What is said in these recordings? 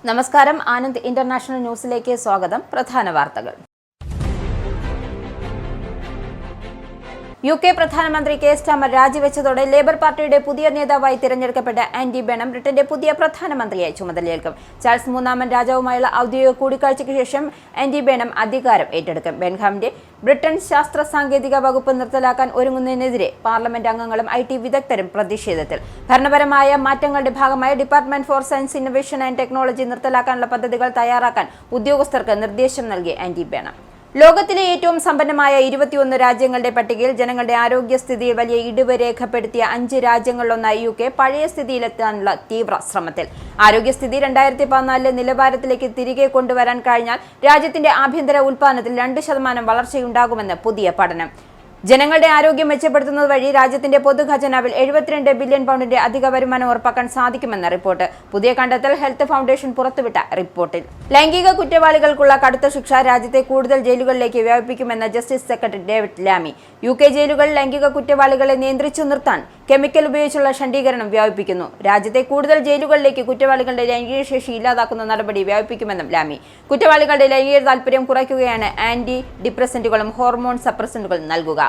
നമസ്കാരം, ആനന്ദ് ഇന്റർനാഷണൽ ന്യൂസിലേക്ക് സ്വാഗതം. പ്രധാന വാർത്തകൾ. UK പ്രധാനമന്ത്രി കെയർ സ്റ്റാമർ രാജിവെച്ചതോടെ ലേബർ പാർട്ടിയുടെ പുതിയ നേതാവായി തിരഞ്ഞെടുക്കപ്പെട്ട ആൻഡി ബെനം ബ്രിട്ടന്റെ പുതിയ പ്രധാനമന്ത്രിയായി ചുമതലയേൽക്കും. ചാൾസ് മൂന്നാമൻ രാജാവുമായുള്ള ഔദ്യോഗിക കൂടിക്കാഴ്ചയ്ക്ക് ശേഷം ആൻഡി ബെനം അധികാരം ഏറ്റെടുക്കും. ബെൻഹാമിന്റെ ബ്രിട്ടൻ ശാസ്ത്ര സാങ്കേതിക വകുപ്പ് നിർത്തലാക്കാൻ ഒരുങ്ങുന്നതിനെതിരെ പാർലമെന്റ് അംഗങ്ങളും IT വിദഗ്ധരും പ്രതിഷേധത്തിൽ. ഭരണപരമായ മാറ്റങ്ങളുടെ ഭാഗമായി department for science, innovation and technology നിർത്തലാക്കാനുള്ള പദ്ധതികൾ തയ്യാറാക്കാൻ ഉദ്യോഗസ്ഥർക്ക് നിർദ്ദേശം നൽകി ആൻഡി ബെനം. ലോകത്തിലെ ഏറ്റവും സമ്പന്നമായ 21 രാജ്യങ്ങളുടെ പട്ടികയിൽ ജനങ്ങളുടെ ആരോഗ്യസ്ഥിതിയിൽ വലിയ ഇടിവ് രേഖപ്പെടുത്തിയ 5 രാജ്യങ്ങളിലൊന്നായി UK പഴയ സ്ഥിതിയിലെത്താനുള്ള തീവ്ര ശ്രമത്തിൽ. ആരോഗ്യസ്ഥിതി 2014 നിലവാരത്തിലേക്ക് തിരികെ കൊണ്ടുവരാൻ കഴിഞ്ഞാൽ രാജ്യത്തിന്റെ ആഭ്യന്തര ഉൽപ്പാദനത്തിൽ 2% വളർച്ചയുണ്ടാകുമെന്ന് പുതിയ പഠനം. ജനങ്ങളുടെ ആരോഗ്യം മെച്ചപ്പെടുത്തുന്നത് വഴി രാജ്യത്തിന്റെ പൊതുഖജനാവിൽ 72 ബില്യൺ പൗണ്ടിന്റെ അധിക വരുമാനം ഉറപ്പാക്കാൻ സാധിക്കുമെന്ന റിപ്പോർട്ട്. പുതിയ കണ്ടെത്തൽ ഹെൽത്ത് ഫൗണ്ടേഷൻ പുറത്തുവിട്ട റിപ്പോർട്ടിൽ. ലൈംഗിക കുറ്റവാളികൾക്കുള്ള കടുത്ത ശിക്ഷ രാജ്യത്തെ കൂടുതൽ ജയിലുകളിലേക്ക് വ്യാപിപ്പിക്കുമെന്ന justice secretary David Lammy. UK ജയിലുകളിൽ ലൈംഗിക കുറ്റവാളികളെ നിയന്ത്രിച്ചു നിർത്താൻ കെമിക്കൽ ഉപയോഗിച്ചുള്ള ഷണ്ഡീകരണം വ്യാപിപ്പിക്കുന്നു. രാജ്യത്തെ കൂടുതൽ ജയിലുകളിലേക്ക് കുറ്റവാളികളുടെ ലൈംഗിക ശേഷി ഇല്ലാതാക്കുന്ന നടപടി വ്യാപിപ്പിക്കുമെന്നും ലാമി. കുറ്റവാളികളുടെ ലൈംഗിക താൽപര്യം കുറയ്ക്കുകയാണ് ആന്റി ഡിപ്രസന്റുകളും ഹോർമോൺ സപ്രസന്റുകളും നൽകുക.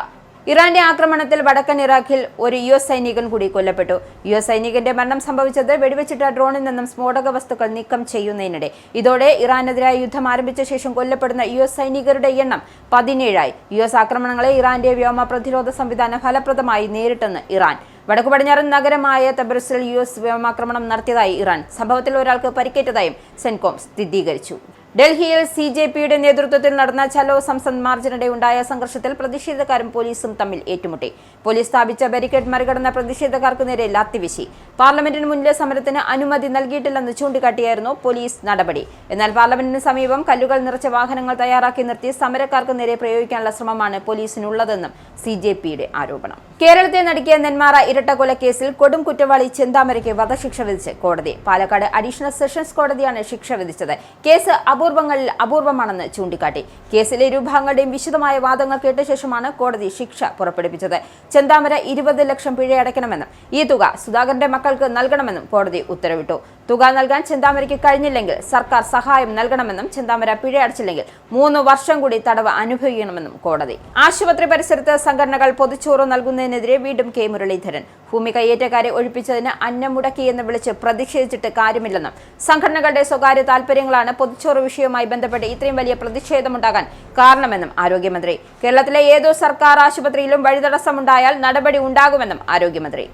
ഇറാന്റെ ആക്രമണത്തിൽ വടക്കൻ ഇറാഖിൽ ഒരു US സൈനികൻ കൂടി കൊല്ലപ്പെട്ടു. US സൈനികന്റെ മരണം സംഭവിച്ചത് വെടിവെച്ചിട്ട ഡ്രോണിൽ നിന്നും സ്ഫോടക വസ്തുക്കൾ നീക്കം ചെയ്യുന്നതിനിടെ. ഇതോടെ ഇറാനെതിരായ യുദ്ധം ആരംഭിച്ച ശേഷം കൊല്ലപ്പെടുന്ന US സൈനികരുടെ എണ്ണം 17ആയി. US ആക്രമണങ്ങളെ ഇറാന്റെ വ്യോമ പ്രതിരോധ സംവിധാനം ഫലപ്രദമായി നേരിട്ടെന്ന് ഇറാൻ. വടക്കു പടിഞ്ഞാറൻ നഗരമായ തബ്രിസിൽ US വ്യോമാക്രമണം നടത്തിയതായി ഇറാൻ. സംഭവത്തിൽ ഒരാൾക്ക് പരിക്കേറ്റതായും സെൻകോം സ്ഥിരീകരിച്ചു. ഡൽഹിയിൽ CJPയുടെ നേതൃത്വത്തിൽ നടന്ന ചലോ സംസദ് മാർച്ചിനിടെ ഉണ്ടായ സംഘർഷത്തിൽ പ്രതിഷേധക്കാരും പോലീസും തമ്മിൽ ഏറ്റുമുട്ടി. പോലീസ് സ്ഥാപിച്ച ബാരിക്കേഡ് മറികടന്ന പ്രതിഷേധക്കാർക്ക് നേരെ ലാത്തിവീശി. പാർലമെന്റിന് മുന്നിലെ സമരത്തിന് അനുമതി നൽകിയിട്ടില്ലെന്ന് ചൂണ്ടിക്കാട്ടിയായിരുന്നു പോലീസ് നടപടി. എന്നാൽ പാർലമെന്റിന് സമീപം കല്ലുകൾ നിറച്ച വാഹനങ്ങൾ തയ്യാറാക്കി നിർത്തി സമരക്കാർക്ക് നേരെ പ്രയോഗിക്കാനുള്ള ശ്രമമാണ് പോലീസിനുള്ളതെന്നും CJPയുടെ ആരോപണം. കേരളത്തെ നടുക്കിയ നെന്മാറ ഇരട്ടക്കൊലക്കേസിൽ കൊടും കുറ്റവാളി ചെന്താമരയ്ക്ക് വധശിക്ഷ വിധിച്ച് കോടതി. പാലക്കാട് അഡീഷണൽ സെഷൻസ് കോടതിയാണ് ശിക്ഷ വിധിച്ചത്. കേസ് അപൂർവങ്ങളിൽ അപൂർവമാണെന്ന് ചൂണ്ടിക്കാട്ടി. കേസിലെ ഇരുഭാഗങ്ങളുടെയും വിശദമായ വാദങ്ങൾ കേട്ട ശേഷമാണ് കോടതി ശിക്ഷ പുറപ്പെടുവിച്ചത്. ചെന്താമര 20 ലക്ഷം പിഴയടയ്ക്കണമെന്നും ഈ തുക സുധാകരന്റെ മക്കൾക്ക് നൽകണമെന്നും കോടതി ഉത്തരവിട്ടു. തുക നൽകാൻ ചെന്താമരയ്ക്ക് കഴിഞ്ഞില്ലെങ്കിൽ സർക്കാർ സഹായം നൽകണമെന്നും ചെന്താമര പിഴയടച്ചില്ലെങ്കിൽ 3 വർഷം കൂടി തടവ് അനുഭവിക്കണമെന്നും കോടതി. ആശുപത്രി പരിസരത്ത് സംഘടനകൾ പൊതിച്ചോറ് നൽകുന്നതിനെതിരെ വീണ്ടും K മുരളീധരൻ. ഭൂമി കയ്യേറ്റക്കാരെ ഒഴിപ്പിച്ചതിന് അന്നം മുടക്കിയെന്ന് വിളിച്ച് പ്രതിഷേധിച്ചിട്ട് കാര്യമില്ലെന്നും സംഘടനകളുടെ സ്വകാര്യ താൽപര്യങ്ങളാണ് പൊതിച്ചോറ് വിഷയവുമായി ബന്ധപ്പെട്ട് ഇത്രയും വലിയ പ്രതിഷേധമുണ്ടാകാൻ കാരണമെന്നും ആരോഗ്യമന്ത്രി. കേരളത്തിലെ ഏതോ സർക്കാർ ആശുപത്രിയിലും വഴിതടസ്സമുണ്ടായാൽ നടപടി ഉണ്ടാകുമെന്നും ആരോഗ്യമന്ത്രി.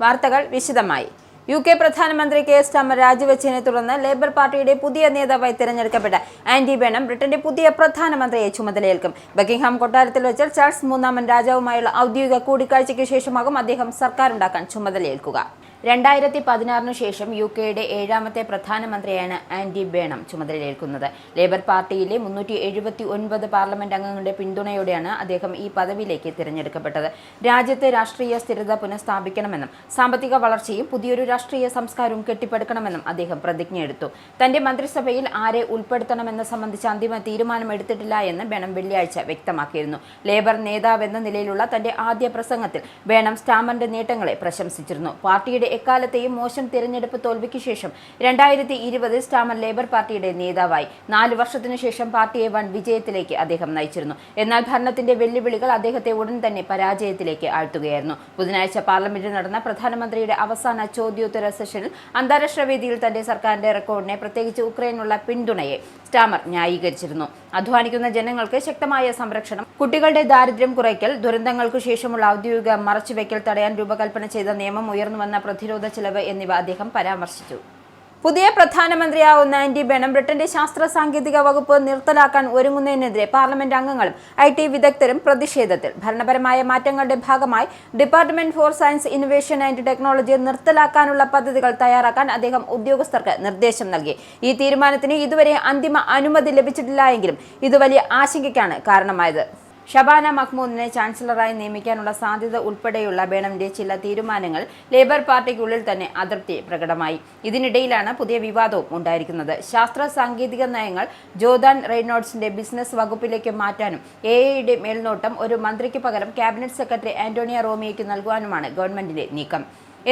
വാർത്തകൾ വിശദമായി. UK പ്രധാനമന്ത്രി കെയർ സ്റ്റാമർ രാജിവെച്ചതിനെ തുടർന്ന് ലേബർ പാർട്ടിയുടെ പുതിയ നേതാവായി തിരഞ്ഞെടുക്കപ്പെട്ട ആൻഡി ബെനം ബ്രിട്ടന്റെ പുതിയ പ്രധാനമന്ത്രിയെ ചുമതലയേൽക്കും. ബക്കിംഗ്ഹാം കൊട്ടാരത്തിൽ വെച്ച് ചാൾസ് മൂന്നാമൻ രാജാവുമായുള്ള ഔദ്യോഗിക കൂടിക്കാഴ്ചയ്ക്ക് ശേഷമാകും അദ്ദേഹം സർക്കാരുണ്ടാക്കാൻ ചുമതലയേൽക്കുക. 2016 ശേഷം UKയുടെ 7ാമത്തെ പ്രധാനമന്ത്രിയാണ് ആൻഡി ബെനം ചുമതലയേൽക്കുന്നത്. ലേബർ പാർട്ടിയിലെ 379 പാർലമെന്റ് അംഗങ്ങളുടെ പിന്തുണയോടെയാണ് അദ്ദേഹം ഈ പദവിയിലേക്ക് തിരഞ്ഞെടുക്കപ്പെട്ടത്. രാജ്യത്തെ രാഷ്ട്രീയ സ്ഥിരത പുനഃസ്ഥാപിക്കണമെന്നും സാമ്പത്തിക വളർച്ചയും പുതിയൊരു രാഷ്ട്രീയ സംസ്കാരവും കെട്ടിപ്പടുക്കണമെന്നും അദ്ദേഹം പ്രതിജ്ഞയെടുത്തു. തന്റെ മന്ത്രിസഭയിൽ ആരെ ഉൾപ്പെടുത്തണമെന്ന് സംബന്ധിച്ച് അന്തിമ തീരുമാനം എടുത്തിട്ടില്ല എന്ന് ബെനം വെള്ളിയാഴ്ച വ്യക്തമാക്കിയിരുന്നു. ലേബർ നേതാവെന്ന നിലയിലുള്ള തന്റെ ആദ്യ പ്രസംഗത്തിൽ ബെനം സ്റ്റാമറിന്റെ നേട്ടങ്ങളെ പ്രശംസിച്ചിരുന്നു. പാർട്ടിയുടെ എക്കാലത്തെയും മോശം തിരഞ്ഞെടുപ്പ് തോൽവിക്ക് ശേഷം 2020 സ്റ്റാമർ ലേബർ പാർട്ടിയുടെ നേതാവായി. 4 വർഷത്തിനു ശേഷം പാർട്ടിയെ വൻ വിജയത്തിലേക്ക് അദ്ദേഹം നയിച്ചിരുന്നു. എന്നാൽ ഭരണത്തിന്റെ വെല്ലുവിളികൾ അദ്ദേഹത്തെ ഉടൻ തന്നെ പരാജയത്തിലേക്ക് ആഴ്ത്തുകയായിരുന്നു. ബുധനാഴ്ച പാർലമെന്റിൽ നടന്ന പ്രധാനമന്ത്രിയുടെ അവസാന ചോദ്യോത്തര സെഷനിൽ അന്താരാഷ്ട്ര വേദിയിൽ തന്റെ സർക്കാരിന്റെ റെക്കോർഡിനെ, പ്രത്യേകിച്ച് ഉക്രൈനുള്ള പിന്തുണയെ സ്റ്റാമർ ന്യായീകരിച്ചിരുന്നു. അധ്വാനിക്കുന്ന ജനങ്ങൾക്ക് ശക്തമായ സംരക്ഷണം, കുട്ടികളുടെ ദാരിദ്ര്യം കുറയ്ക്കൽ, ദുരന്തങ്ങൾക്കു ശേഷമുള്ള ഔദ്യോഗിക മറച്ചുവെക്കൽ തടയാൻ രൂപകൽപ്പന ചെയ്ത നിയമം, ഉയർന്നുവന്ന പ്രതിരോധ ചെലവ് എന്നിവ അദ്ദേഹം പരാമർശിച്ചു. പുതിയ പ്രധാനമന്ത്രിയാവുന്ന ആൻഡി ബെനം ബ്രിട്ടന്റെ ശാസ്ത്ര സാങ്കേതിക വകുപ്പ് നിർത്തലാക്കാൻ ഒരുങ്ങുന്നതിനെതിരെ പാർലമെന്റ് അംഗങ്ങളും IT വിദഗ്ധരും പ്രതിഷേധത്തിൽ. ഭരണപരമായ മാറ്റങ്ങളുടെ ഭാഗമായി department for science, innovation and technology നിർത്തലാക്കാനുള്ള പദ്ധതികൾ തയ്യാറാക്കാൻ അദ്ദേഹം ഉദ്യോഗസ്ഥർക്ക് നിർദ്ദേശം നൽകി. ഈ തീരുമാനത്തിന് ഇതുവരെ അന്തിമ അനുമതി ലഭിച്ചിട്ടില്ല എങ്കിലും ഇത് വലിയ ആശങ്കയ്ക്കാണ് കാരണമായത്. ഷബാന മഹ്മൂദിനെ ചാൻസലറായി നിയമിക്കാനുള്ള സാധ്യത ഉൾപ്പെടെയുള്ള ബെനമിന്റെ ചില തീരുമാനങ്ങൾ ലേബർ പാർട്ടിക്കുള്ളിൽ തന്നെ അതൃപ്തി പ്രകടമായി. ഇതിനിടയിലാണ് പുതിയ വിവാദവും ഉണ്ടായിരിക്കുന്നത്. ശാസ്ത്ര സാങ്കേതിക നയങ്ങൾ ജോർദാൻ റെയ്നോൾഡ്സിന്റെ ബിസിനസ് വകുപ്പിലേക്ക് മാറ്റാനും AI മേൽനോട്ടം ഒരു മന്ത്രിക്ക് പകരം ക്യാബിനറ്റ് സെക്രട്ടറി ആന്റോണിയ റോമിയോയ്ക്ക് നൽകുവാനുമാണ് ഗവൺമെന്റിന്റെ നീക്കം.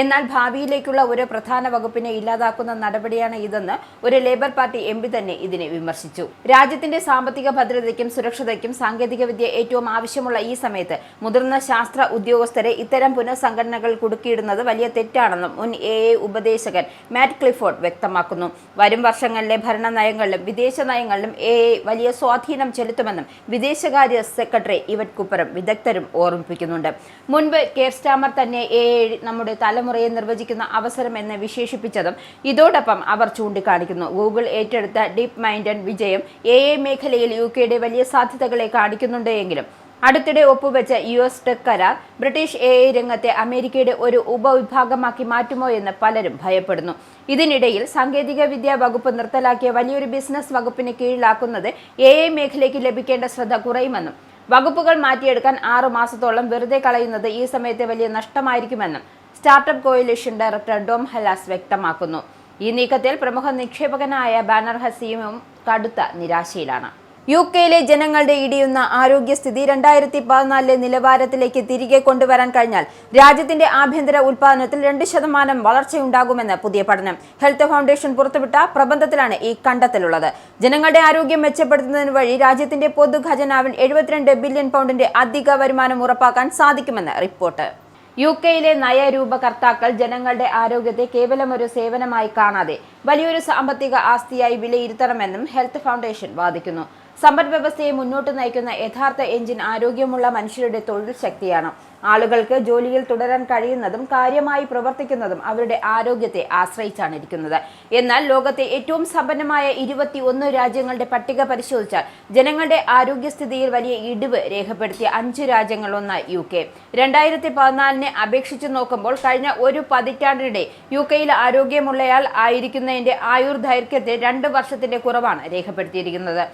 എന്നാൽ ഭാവിയിലേക്കുള്ള ഒരു പ്രധാന വകുപ്പിനെ ഇല്ലാതാക്കുന്ന നടപടിയാണ് ഇതെന്ന് ഒരു ലേബർ പാർട്ടി MP തന്നെ ഇതിനെ വിമർശിച്ചു. രാജ്യത്തിന്റെ സാമ്പത്തിക ഭദ്രതയ്ക്കും സുരക്ഷതയ്ക്കും സാങ്കേതികവിദ്യ ഏറ്റവും ആവശ്യമുള്ള ഈ സമയത്ത് മുതിർന്ന ശാസ്ത്ര ഉദ്യോഗസ്ഥരെ ഇത്തരം പുനഃസംഘടനകൾ കുടുക്കിയിടുന്നത് വലിയ തെറ്റാണെന്നും മുൻ AA ഉപദേശകൻ മാറ്റ് ക്ലിഫോർഡ് വ്യക്തമാക്കുന്നു. വരും വർഷങ്ങളിലെ ഭരണ നയങ്ങളിലും വിദേശ നയങ്ങളിലും AA വലിയ സ്വാധീനം ചെലുത്തുമെന്നും വിദേശകാര്യ സെക്രട്ടറി ഇവറ്റ് കൂപ്പറും വിദഗ്ധരും ഓർമ്മിപ്പിക്കുന്നുണ്ട്. മുൻപ് കെയർ സ്റ്റാമർ തന്നെ AA നമ്മുടെ തലമുറയെ നിർവചിക്കുന്ന അവസരം എന്ന് വിശേഷിപ്പിച്ചതും ഇതോടൊപ്പം അവർ ചൂണ്ടിക്കാണിക്കുന്നു. ഗൂഗിൾ ഏറ്റെടുത്ത ഡീപ് മൈൻഡ് വിജയം AA മേഖലയിൽ UKയുടെ വലിയ സാധ്യതകളെ കാണിക്കുന്നുണ്ട് എങ്കിലും അടുത്തിടെ ഒപ്പുവെച്ച US ടെക് കരാർ ബ്രിട്ടീഷ് AI രംഗത്തെ അമേരിക്കയുടെ ഒരു ഉപവിഭാഗമാക്കി മാറ്റുമോ എന്ന് പലരും ഭയപ്പെടുന്നു. ഇതിനിടയിൽ സാങ്കേതിക വിദ്യാ വകുപ്പ് നിർത്തലാക്കിയ വലിയൊരു ബിസിനസ് വകുപ്പിന് കീഴിലാക്കുന്നത് AI മേഖലയ്ക്ക് ലഭിക്കേണ്ട ശ്രദ്ധ കുറയുമെന്നും വകുപ്പുകൾ മാറ്റിയെടുക്കാൻ 6 മാസത്തോളം വെറുതെ കളയുന്നത് ഈ സമയത്തെ വലിയ നഷ്ടമായിരിക്കുമെന്നും സ്റ്റാർട്ടപ്പ് കോയിലിഷൻ ഡയറക്ടർ ഡോം ഹലാസ് വ്യക്തമാക്കുന്നു. ഈ നീക്കത്തിൽ പ്രമുഖ നിക്ഷേപകനായ ബാനർ ഹസീമും കടുത്ത നിരാശയിലാണ്. UKയിലെ ജനങ്ങളുടെ ഇടിയുന്ന ആരോഗ്യസ്ഥിതി 2014 നിലവാരത്തിലേക്ക് തിരികെ കൊണ്ടുവരാൻ കഴിഞ്ഞാൽ രാജ്യത്തിന്റെ ആഭ്യന്തര ഉൽപാദനത്തിൽ 2% വളർച്ചയുണ്ടാകുമെന്ന് പുതിയ പഠനം. ഹെൽത്ത് ഫൗണ്ടേഷൻ പുറത്തുവിട്ട പ്രബന്ധത്തിലാണ് ഈ കണ്ടെത്തലുള്ളത്. ജനങ്ങളുടെ ആരോഗ്യം മെച്ചപ്പെടുത്തുന്നതിന് വഴി രാജ്യത്തിന്റെ പൊതുഖജനാവിൽ 72 ബില്യൺ പൗണ്ടിന്റെ അധിക വരുമാനം ഉറപ്പാക്കാൻ സാധിക്കുമെന്ന് റിപ്പോർട്ട്. UKയിലെ നയരൂപകർത്താക്കൾ ജനങ്ങളുടെ ആരോഗ്യത്തെ കേവലം ഒരു സേവനമായി കാണാതെ വലിയൊരു സാമ്പത്തിക ആസ്തിയായി വിലയിരുത്തണമെന്നും ഹെൽത്ത് ഫൗണ്ടേഷൻ വാദിക്കുന്നു. സമ്പദ് വ്യവസ്ഥയെ മുന്നോട്ട് നയിക്കുന്ന യഥാർത്ഥ എഞ്ചിൻ ആരോഗ്യമുള്ള മനുഷ്യരുടെ തൊഴിൽ ശക്തിയാണ്. ആളുകൾക്ക് ജോലിയിൽ തുടരാൻ കഴിയുന്നതും കാര്യമായി പ്രവർത്തിക്കുന്നതും അവരുടെ ആരോഗ്യത്തെ ആശ്രയിച്ചാണ് ഇരിക്കുന്നത്. എന്നാൽ ലോകത്തെ ഏറ്റവും സമ്പന്നമായ 21 രാജ്യങ്ങളുടെ പട്ടിക പരിശോധിച്ചാൽ ജനങ്ങളുടെ ആരോഗ്യസ്ഥിതിയിൽ വലിയ ഇടിവ് രേഖപ്പെടുത്തിയ 5 രാജ്യങ്ങളൊന്നായി UK. 2014 അപേക്ഷിച്ച് നോക്കുമ്പോൾ കഴിഞ്ഞ ഒരു പതിറ്റാണ്ടിനിടെ UKയിൽ ആരോഗ്യമുള്ളയാൾ ആയിരിക്കുന്നതിന്റെ ആയുർദൈർഘ്യത്തെ 2 വർഷത്തിന്റെ കുറവാണ് രേഖപ്പെടുത്തിയിരിക്കുന്നത്.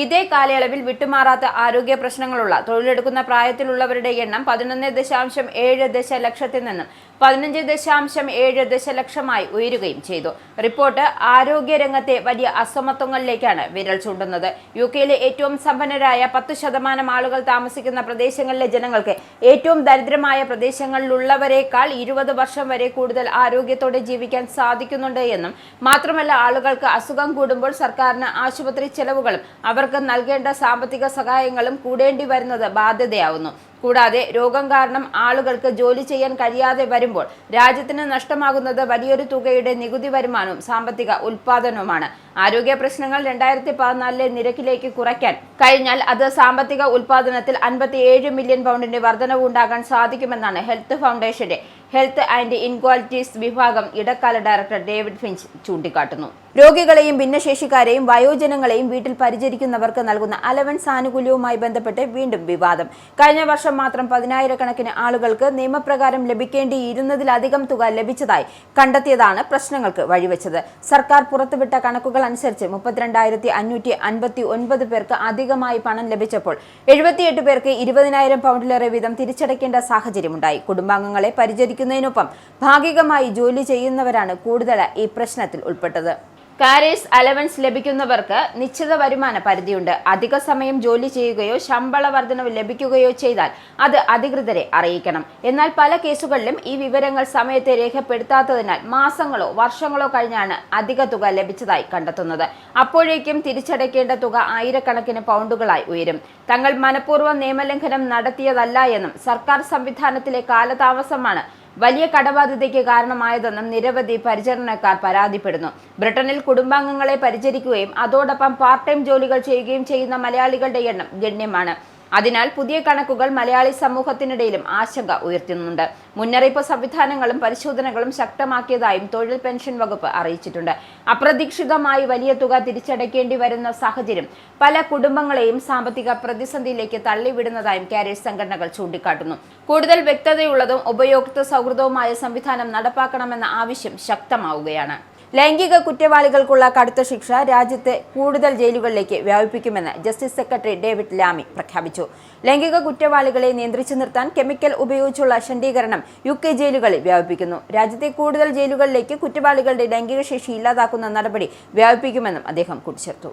ഇതേ കാലയളവിൽ വിട്ടുമാറാത്ത ആരോഗ്യ പ്രശ്നങ്ങളുള്ള തൊഴിലെടുക്കുന്ന പ്രായത്തിലുള്ളവരുടെ എണ്ണം 11.7 ദശലക്ഷത്തിൽ നിന്നും 15.7 ദശലക്ഷമായി ഉയരുകയും ചെയ്തു. റിപ്പോർട്ട് ആരോഗ്യരംഗത്തെ വലിയ അസമത്വങ്ങളിലേക്കാണ് വിരൽ ചൂണ്ടുന്നത്. UKയിലെ ഏറ്റവും സമ്പന്നരായ 10% ആളുകൾ താമസിക്കുന്ന പ്രദേശങ്ങളിലെ ജനങ്ങൾക്ക് ഏറ്റവും ദരിദ്രമായ പ്രദേശങ്ങളിലുള്ളവരെക്കാൾ 20 വർഷം വരെ കൂടുതൽ ആരോഗ്യത്തോടെ ജീവിക്കാൻ സാധിക്കുന്നുണ്ട് എന്നും മാത്രമല്ല ആളുകൾക്ക് അസുഖം കൂടുമ്പോൾ സർക്കാരിന് ആശുപത്രി ചെലവുകളും അവർക്ക് നൽകേണ്ട സാമ്പത്തിക സഹായങ്ങളും കൂടേണ്ടി വരുന്നത് ബാധ്യതയാവുന്നു. കൂടാതെ രോഗം കാരണം ആളുകൾക്ക് ജോലി ചെയ്യാൻ കഴിയാതെ വരുമ്പോൾ രാജ്യത്തിന് നഷ്ടമാകുന്നത് വലിയൊരു തുകയുടെ നികുതി വരുമാനവും സാമ്പത്തിക ഉൽപാദനവുമാണ്. ആരോഗ്യ പ്രശ്നങ്ങൾ 2014 നിരക്കിലേക്ക് കുറയ്ക്കാൻ കഴിഞ്ഞാൽ അത് സാമ്പത്തിക ഉൽപാദനത്തിൽ 57 മില്യൺ പൗണ്ടിന്റെ വർധനവ് ഉണ്ടാകാൻ സാധിക്കുമെന്നാണ് ഹെൽത്ത് ഫൗണ്ടേഷന്റെ ഹെൽത്ത് ആൻഡ് ഇൻക്വാലിറ്റീസ് വിഭാഗം ഇടക്കാല ഡയറക്ടർ ഡേവിഡ് ഫിഞ്ച് ചൂണ്ടിക്കാട്ടുന്നു. രോഗികളെയും ഭിന്നശേഷിക്കാരെയും വയോജനങ്ങളെയും വീട്ടിൽ പരിചരിക്കുന്നവർക്ക് നൽകുന്ന അലവൻസ് ആനുകൂല്യവുമായി ബന്ധപ്പെട്ട് വീണ്ടും വിവാദം. കഴിഞ്ഞ വർഷം മാത്രം 10,000-കണക്കിന് ആളുകൾക്ക് നിയമപ്രകാരം ലഭിക്കേണ്ടിയിരുന്നതിലധികം തുക ലഭിച്ചതായി കണ്ടെത്തിയതാണ് പ്രശ്നങ്ങൾക്ക് വഴിവെച്ചത്. സർക്കാർ പുറത്തുവിട്ട കണക്കുകൾ അനുസരിച്ച് 32,559 പേർക്ക് അധികമായി പണം ലഭിച്ചപ്പോൾ 78 പേർക്ക് 20,000 പൗണ്ടിലേറെ വീതം തിരിച്ചടയ്ക്കേണ്ട സാഹചര്യമുണ്ടായി. കുടുംബാംഗങ്ങളെ പരിചരിക്കുന്നതിനൊപ്പം ഭാഗികമായി ജോലി ചെയ്യുന്നവരാണ് കൂടുതൽ ഈ പ്രശ്നത്തിൽ ഉൾപ്പെട്ടത്. കാരേഴ്സ് അലവൻസ് ലഭിക്കുന്നവർക്ക് നിശ്ചിത വരുമാന പരിധിയുണ്ട്. അധിക സമയം ജോലി ചെയ്യുകയോ ശമ്പള വർധനവ് ലഭിക്കുകയോ ചെയ്താൽ അത് അധികൃതരെ അറിയിക്കണം. എന്നാൽ പല കേസുകളിലും ഈ വിവരങ്ങൾ സമയത്തെ രേഖപ്പെടുത്താത്തതിനാൽ മാസങ്ങളോ വർഷങ്ങളോ കഴിഞ്ഞാണ് അധിക തുക ലഭിച്ചതായി കണ്ടെത്തുന്നത്. അപ്പോഴേക്കും തിരിച്ചടയ്ക്കേണ്ട തുക ആയിരക്കണക്കിന് പൗണ്ടുകളായി ഉയരും. തങ്ങൾ മനഃപൂർവ്വം നിയമലംഘനം നടത്തിയതല്ല എന്നും സർക്കാർ സംവിധാനത്തിലെ കാലതാമസമാണ് വലിയ കടബാധ്യതയ്ക്ക് കാരണമായതെന്നും നിരവധി പരിചരണക്കാർ പരാതിപ്പെടുന്നു. ബ്രിട്ടനിൽ കുടുംബാംഗങ്ങളെ പരിചരിക്കുകയും അതോടൊപ്പം പാർട്ട് ടൈം ജോലികൾ ചെയ്യുകയും ചെയ്യുന്ന മലയാളികളുടെ എണ്ണം ഗണ്യമാണ്. അതിനാൽ പുതിയ കണക്കുകൾ മലയാളി സമൂഹത്തിനിടയിലും ആശങ്ക ഉയർത്തുന്നുണ്ട്. മുന്നറിയിപ്പ് സംവിധാനങ്ങളും പരിശോധനകളും ശക്തമാക്കിയതായും തൊഴിൽ പെൻഷൻ വകുപ്പ് അറിയിച്ചിട്ടുണ്ട്. അപ്രതീക്ഷിതമായി വലിയ തുക തിരിച്ചടയ്ക്കേണ്ടി വരുന്ന സാഹചര്യം പല കുടുംബങ്ങളെയും സാമ്പത്തിക പ്രതിസന്ധിയിലേക്ക് തള്ളിവിടുന്നതായും കാരിയർ സംഘടനകൾ ചൂണ്ടിക്കാട്ടുന്നു. കൂടുതൽ വ്യക്തതയുള്ളതും ഉപയോക്തൃ സൗഹൃദവുമായ സംവിധാനം നടപ്പാക്കണമെന്ന ആവശ്യം ശക്തമാവുകയാണ്. ലൈംഗിക കുറ്റവാളികൾക്കുള്ള കടുത്ത ശിക്ഷ രാജ്യത്തെ കൂടുതൽ ജയിലുകളിലേക്ക് വ്യാപിപ്പിക്കുമെന്ന് ജസ്റ്റിസ് സെക്രട്ടറി ഡേവിഡ് ലാമി പ്രഖ്യാപിച്ചു. ലൈംഗിക കുറ്റവാളികളെ നിയന്ത്രിച്ചു നിർത്താൻ കെമിക്കൽ ഉപയോഗിച്ചുള്ള ശണ്ഡീകരണം UK ജയിലുകളിൽ വ്യാപിപ്പിക്കുന്നു. രാജ്യത്തെ കൂടുതൽ ജയിലുകളിലേക്ക് കുറ്റവാളികളുടെ ലൈംഗിക ശേഷി ഇല്ലാതാക്കുന്ന നടപടി വ്യാപിപ്പിക്കുമെന്നും അദ്ദേഹം കൂട്ടിച്ചേർത്തു.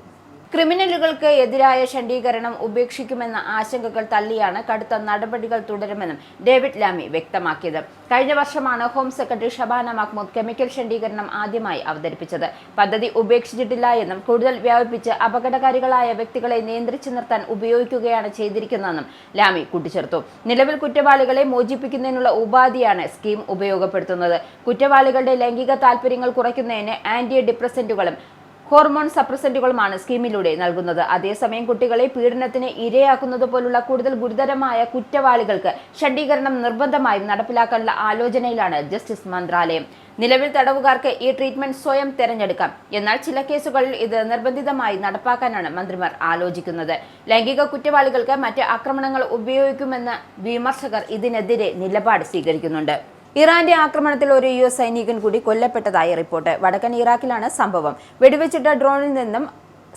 ക്രിമിനലുകൾക്ക് എതിരായ ഷണ്ഡീകരണം ഉപേക്ഷിക്കുമെന്ന ആശങ്കകൾ തള്ളിയാണ് കടുത്ത നടപടികൾ തുടരുമെന്നും ഡേവിഡ് ലാമി വ്യക്തമാക്കിയത്. കഴിഞ്ഞ വർഷമാണ് home secretary Shabana Mahmood chemical ഷണ്ഡീകരണം ആദ്യമായി അവതരിപ്പിച്ചത്. പദ്ധതി ഉപേക്ഷിച്ചിട്ടില്ല എന്നും കൂടുതൽ വ്യാപിപ്പിച്ച് അപകടകാരികളായ വ്യക്തികളെ നിയന്ത്രിച്ചു നിർത്താൻ ഉപയോഗിക്കുകയാണ് ചെയ്തിരിക്കുന്നതെന്നും ലാമി കൂട്ടിച്ചേർത്തു. നിലവിൽ കുറ്റവാളികളെ മോചിപ്പിക്കുന്നതിനുള്ള ഉപാധിയാണ് സ്കീം ഉപയോഗപ്പെടുത്തുന്നത്. കുറ്റവാളികളുടെ ലൈംഗിക താൽപര്യങ്ങൾ കുറയ്ക്കുന്നതിന് ആന്റി ഡിപ്രസന്റുകളും ഹോർമോൺ സപ്രസന്റുകളുമാണ് സ്കീമിലൂടെ നൽകുന്നത്. അതേസമയം കുട്ടികളെ പീഡനത്തിന് ഇരയാക്കുന്നത് പോലുള്ള കൂടുതൽ ഗുരുതരമായ കുറ്റവാളികൾക്ക് ഷണ്ഡീകരണം നിർബന്ധമായും നടപ്പിലാക്കാനുള്ള ആലോചനയിലാണ് ജസ്റ്റിസ് മന്ത്രാലയം. നിലവിൽ തടവുകാർക്ക് ഈ ട്രീറ്റ്മെന്റ് സ്വയം തെരഞ്ഞെടുക്കാം. എന്നാൽ ചില കേസുകളിൽ ഇത് നിർബന്ധിതമായി നടപ്പാക്കാനാണ് മന്ത്രിമാർ ആലോചിക്കുന്നത്. ലൈംഗിക കുറ്റവാളികൾക്ക് മറ്റ് ആക്രമണങ്ങൾ ഉപയോഗിക്കുമെന്ന വിമർശകർ ഇതിനെതിരെ നിലപാട് സ്വീകരിക്കുന്നുണ്ട്. ഇറാന്റെ ആക്രമണത്തിൽ ഒരു US സൈനികൻ കൂടി കൊല്ലപ്പെട്ടതായി റിപ്പോർട്ട്. വടക്കൻ ഇറാഖിലാണ് സംഭവം. വെടിവെച്ചിട്ട ഡ്രോണിൽ നിന്നും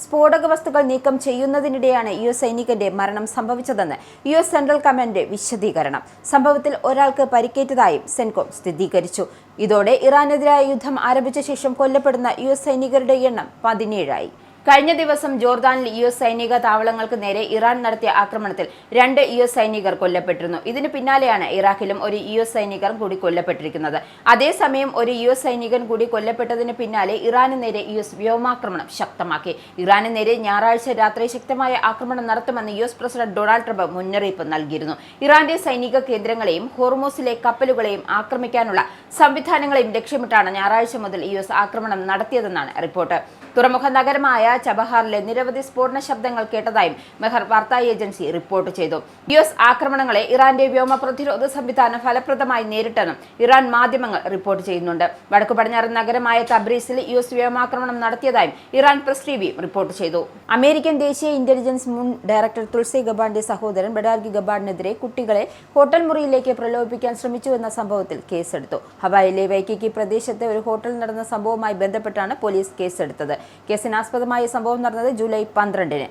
സ്ഫോടക വസ്തുക്കൾ നീക്കം ചെയ്യുന്നതിനിടെയാണ് US സൈനികന്റെ മരണം സംഭവിച്ചതെന്ന് US സെൻട്രൽ കമാൻഡ് വിശദീകരണം. സംഭവത്തിൽ ഒരാൾക്ക് പരിക്കേറ്റതായും സെൻകോം സ്ഥിരീകരിച്ചു. ഇതോടെ ഇറാനെതിരായ യുദ്ധം ആരംഭിച്ച ശേഷം കൊല്ലപ്പെടുന്ന US സൈനികരുടെ എണ്ണം 17ആയി. കഴിഞ്ഞ ദിവസം ജോർദാനിൽ US സൈനിക താവളങ്ങൾക്ക് നേരെ ഇറാൻ നടത്തിയ ആക്രമണത്തിൽ 2 US സൈനികർ കൊല്ലപ്പെട്ടിരുന്നു. ഇതിന് പിന്നാലെയാണ് ഇറാഖിലും ഒരു US സൈനികർ കൂടി കൊല്ലപ്പെട്ടിരിക്കുന്നത്. അതേസമയം ഒരു US സൈനികൻ കൂടി കൊല്ലപ്പെട്ടതിന് പിന്നാലെ ഇറാന് നേരെ US വ്യോമാക്രമണം ശക്തമാക്കി. ഇറാന് നേരെ ഞായറാഴ്ച രാത്രി ശക്തമായ ആക്രമണം നടത്തുമെന്ന് US പ്രസിഡന്റ് ഡൊണാൾഡ് ട്രംപ് മുന്നറിയിപ്പ് നൽകിയിരുന്നു. ഇറാന്റെ സൈനിക കേന്ദ്രങ്ങളെയും ഹോർമൂസിലെ കപ്പലുകളെയും ആക്രമിക്കാനുള്ള സംവിധാനങ്ങളെയും ലക്ഷ്യമിട്ടാണ് ഞായറാഴ്ച മുതൽ US ആക്രമണം നടത്തിയതെന്നാണ് റിപ്പോർട്ട്. തുറമുഖ നഗരമായ ചബഹാറിലെ നിരവധി സ്ഫോടന ശബ്ദങ്ങൾ കേട്ടതായും മെഹർ വാർത്താ ഏജൻസി റിപ്പോർട്ട് ചെയ്തു. US ആക്രമണങ്ങളെ ഇറാന്റെ വ്യോമ പ്രതിരോധ സംവിധാനം ഫലപ്രദമായി നേരിട്ടെന്നും ഇറാൻ മാധ്യമങ്ങൾ റിപ്പോർട്ട് ചെയ്യുന്നുണ്ട്. വടക്കു പടിഞ്ഞാറൻ നഗരമായ തബ്രീസിൽ US വ്യോമാക്രമണം നടത്തിയതായും ഇറാൻ പ്രസ് ടിവിയും റിപ്പോർട്ട് ചെയ്തു. അമേരിക്കൻ ദേശീയ ഇന്റലിജൻസ് മുൻ ഡയറക്ടർ തുൾസി ഗബാർഡിന്റെ സഹോദരൻ ബഡാർഗി ഗബാർഡിനെതിരെ കുട്ടികളെ ഹോട്ടൽ മുറിയിലേക്ക് പ്രലോഭിപ്പിക്കാൻ ശ്രമിച്ചുവെന്ന സംഭവത്തിൽ കേസെടുത്തു. ഹവായിലെ വൈക്കിക്കി പ്രദേശത്തെ ഒരു ഹോട്ടൽ നടന്ന സംഭവവുമായി ബന്ധപ്പെട്ടാണ് പോലീസ് കേസെടുത്തത്. കേസിനാസ്പദമായ സംഭവം നടന്നത് ജൂലൈ 12-ന്.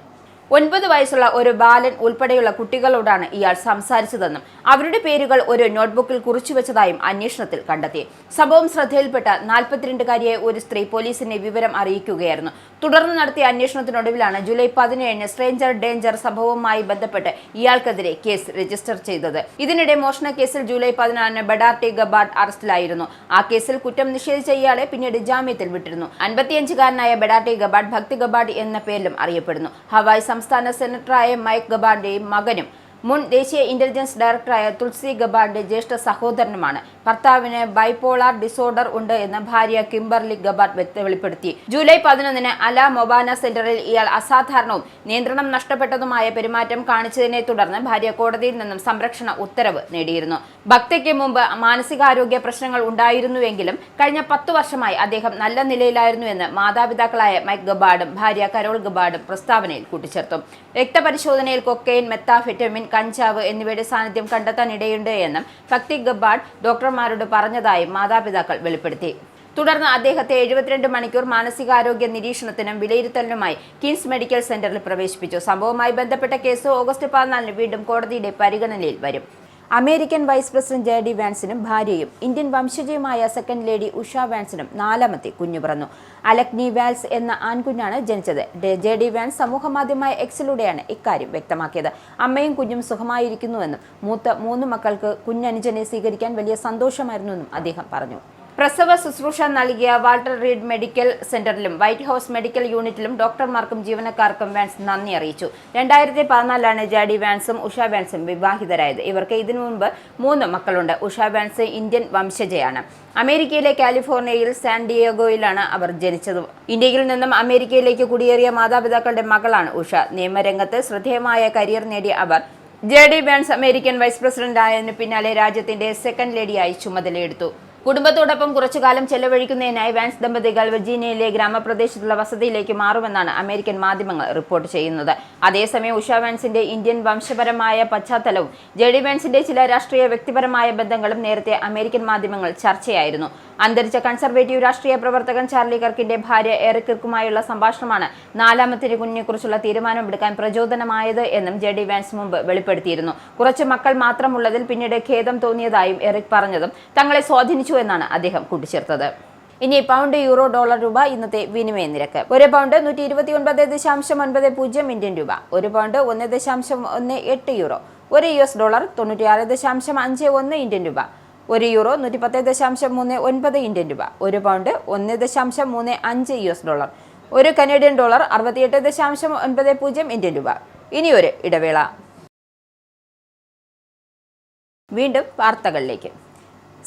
9 വയസ്സുള്ള ഒരു ബാലൻ ഉൾപ്പെടെയുള്ള കുട്ടികളോടാണ് ഇയാൾ സംസാരിച്ചതെന്നും അവരുടെ പേരുകൾ ഒരു നോട്ട്ബുക്കിൽ കുറിച്ചുവെച്ചതായും അന്വേഷണത്തിൽ കണ്ടെത്തി. സംഭവം ശ്രദ്ധയിൽപ്പെട്ട 42-കാരിയായ ഒരു സ്ത്രീ പോലീസിനെ വിവരം അറിയിക്കുകയായിരുന്നു. തുടർന്ന് നടത്തിയ അന്വേഷണത്തിനൊടുവിലാണ് ജൂലൈ 17-ന് സ്ട്രേഞ്ചർ ഡേഞ്ചർ സംഭവവുമായി ബന്ധപ്പെട്ട് ഇയാൾക്കെതിരെ കേസ് രജിസ്റ്റർ ചെയ്തത്. ഇതിനിടെ മോഷണ കേസിൽ ജൂലൈ 14-ന് ബഡാർട്ടി ഗബാർഡ് അറസ്റ്റിലായിരുന്നു. ആ കേസിൽ കുറ്റം നിഷേധിച്ച ഇയാളെ പിന്നീട് ജാമ്യത്തിൽ വിട്ടിരുന്നു. 55-കാരനായ ബഡാർട്ടി ഗബാർഡ് ഭക്തി ഗബാർഡ് എന്ന പേരിലും അറിയപ്പെടുന്നു. ഹവായ് സംസ്ഥാന സെനറ്ററായ മൈക്ക് ഗബാർഡിന്റെയും മകനും മുൻ ദേശീയ ഇന്റലിജൻസ് ഡയറക്ടറായ തുൾസി ഗബാർഡിന്റെ ജ്യേഷ്ഠ സഹോദരനുമാണ്. ഭർത്താവിന് ബൈപോളാർ ഡിസോർഡർ ഉണ്ട് എന്ന് ഭാര്യ കിംബർലി ഗബാർഡ് വെളിപ്പെടുത്തി. ജൂലൈ 11-ന് അല മൊബാന സെന്ററിൽ ഇയാൾ അസാധാരണവും നിയന്ത്രണം നഷ്ടപ്പെട്ടതുമായ പെരുമാറ്റം കാണിച്ചതിനെ തുടർന്ന് ഭാര്യ കോടതിയിൽ നിന്നും സംരക്ഷണ ഉത്തരവ് നേടിയിരുന്നു. ഭക്തിക്ക് മുമ്പ് മാനസികാരോഗ്യ പ്രശ്നങ്ങൾ ഉണ്ടായിരുന്നുവെങ്കിലും കഴിഞ്ഞ 10 വർഷമായി അദ്ദേഹം നല്ല നിലയിലായിരുന്നുവെന്ന് മാതാപിതാക്കളായ മൈക്ക് ഗബാർഡും ഭാര്യ കരോൾ ഗബാർഡും പ്രസ്താവനയിൽ കൂട്ടിച്ചേർത്തു. രക്തപരിശോധനയിൽ കൊക്കൈൻ, മെത്താഫെറ്റമിൻ, കഞ്ചാവ് എന്നിവയുടെ സാന്നിധ്യം കണ്ടെത്താനിടയുണ്ട് എന്നും ഭക്തി ഗബാർഡ് ഡോക്ടർമാരോട് പറഞ്ഞതായും മാതാപിതാക്കൾ വെളിപ്പെടുത്തി. തുടർന്ന് അദ്ദേഹത്തെ 72 മണിക്കൂർ മാനസികാരോഗ്യ നിരീക്ഷണത്തിനും വിലയിരുത്തലിനുമായി കിംസ് മെഡിക്കൽ സെന്ററിൽ പ്രവേശിപ്പിച്ചു. സംഭവവുമായി ബന്ധപ്പെട്ട കേസ് ഓഗസ്റ്റ് 14-ന് വീണ്ടും കോടതിയുടെ പരിഗണനയിൽ വരും. അമേരിക്കൻ വൈസ് പ്രസിഡന്റ് JD വാൻസിനും ഭാര്യയും ഇന്ത്യൻ വംശജയുമായ സെക്കൻഡ് ലേഡി ഉഷ വാൻസിനും 4ാമത്തെ കുഞ്ഞു പിറന്നു. അലക്നി വാൽസ് എന്ന ആൺകുഞ്ഞാണ് ജനിച്ചത്. JD വാൻസ് സമൂഹമാധ്യമമായ എക്സിലൂടെയാണ് ഇക്കാര്യം വ്യക്തമാക്കിയത്. അമ്മയും കുഞ്ഞും സുഖമായിരിക്കുന്നുവെന്നും മൂത്ത 3 മക്കൾക്ക് കുഞ്ഞനുജനെ സ്വീകരിക്കാൻ വലിയ സന്തോഷമായിരുന്നുവെന്നും അദ്ദേഹം പറഞ്ഞു. പ്രസവ ശുശ്രൂഷ നൽകിയ വാൾട്ടർ റീഡ് മെഡിക്കൽ സെന്ററിലും വൈറ്റ് ഹൌസ് മെഡിക്കൽ യൂണിറ്റിലും ഡോക്ടർമാർക്കും ജീവനക്കാർക്കും വാൻസ് നന്ദി അറിയിച്ചു. 2014-ലാണ് JD വാൻസും ഉഷ വാൻസും വിവാഹിതരായത്. ഇവർക്ക് ഇതിനു മുൻപ് 3 മക്കളുണ്ട്. ഉഷ വാൻസ് ഇന്ത്യൻ വംശജയാണ്. അമേരിക്കയിലെ കാലിഫോർണിയയിൽ സാൻ ഡിയേഗോയിലാണ് അവർ ജനിച്ചത്. ഇന്ത്യയിൽ നിന്നും അമേരിക്കയിലേക്ക് കുടിയേറിയ മാതാപിതാക്കളുടെ മകളാണ് ഉഷ. നിയമരംഗത്ത് ശ്രദ്ധേയമായ കരിയർ നേടിയ അവർ JD Vance American vice president ആയതിനു പിന്നാലെ രാജ്യത്തിന്റെ സെക്കൻഡ് ലേഡിയായി ചുമതലയെടുത്തു. കുടുംബത്തോടൊപ്പം കുറച്ചുകാലം ചെലവഴിക്കുന്നതിനായി വാൻസ് ദമ്പതികൾ വിർജീനിയയിലെ ഗ്രാമപ്രദേശത്തുള്ള വസതിയിലേക്ക് മാറുമെന്നാണ് അമേരിക്കൻ മാധ്യമങ്ങൾ റിപ്പോർട്ട് ചെയ്യുന്നത്. അതേസമയം ഉഷ വാൻസിന്റെ ഇന്ത്യൻ വംശപരമായ പശ്ചാത്തലവും JD വാൻസിന്റെ ചില രാഷ്ട്രീയ വ്യക്തിപരമായ ബന്ധങ്ങളും നേരത്തെ അമേരിക്കൻ മാധ്യമങ്ങൾ ചർച്ചയായിരുന്നു. അന്തരിച്ച കൺസർവേറ്റീവ് രാഷ്ട്രീയ പ്രവർത്തകൻ ചാർലി കർക്കിന്റെ ഭാര്യ എറിക് കിർക്കുമായുള്ള സംഭാഷണമാണ് 4ാമത്തെ കുഞ്ഞിനെക്കുറിച്ചുള്ള തീരുമാനമെടുക്കാൻ പ്രചോദനമായത് എന്നും JD വാൻസ് മുമ്പ് വെളിപ്പെടുത്തിയിരുന്നു. കുറച്ച് മക്കൾ മാത്രമുള്ളതിൽ പിന്നീട് ഖേദം തോന്നിയതായും എറിക് പറഞ്ഞതും തങ്ങളെ സ്വാധീനിച്ചു എന്നാണ് അദ്ദേഹം കൂട്ടിച്ചേർത്തത്. ഇനി പൗണ്ട്, യൂറോ, ഡോളർ, രൂപ ഇന്നത്തെ വിനിമയ നിരക്ക്. ഒരു പൗണ്ട് 129.90 ഇന്ത്യൻ രൂപ, ഒരു പൗണ്ട് 1.18 യൂറോ, ഒരു US ഡോളർ 96.51 ഇന്ത്യൻ രൂപ, ഒരു യൂറോ 110.39 ഇന്ത്യൻ രൂപ, ഒരു പൗണ്ട് 1.35 US ഡോളർ, ഒരു കനേഡിയൻ ഡോളർ 68.90 ഇന്ത്യൻ രൂപ. ഇനി ഒരു ഇടവേള. വീണ്ടും വാർത്തകളിലേക്ക്.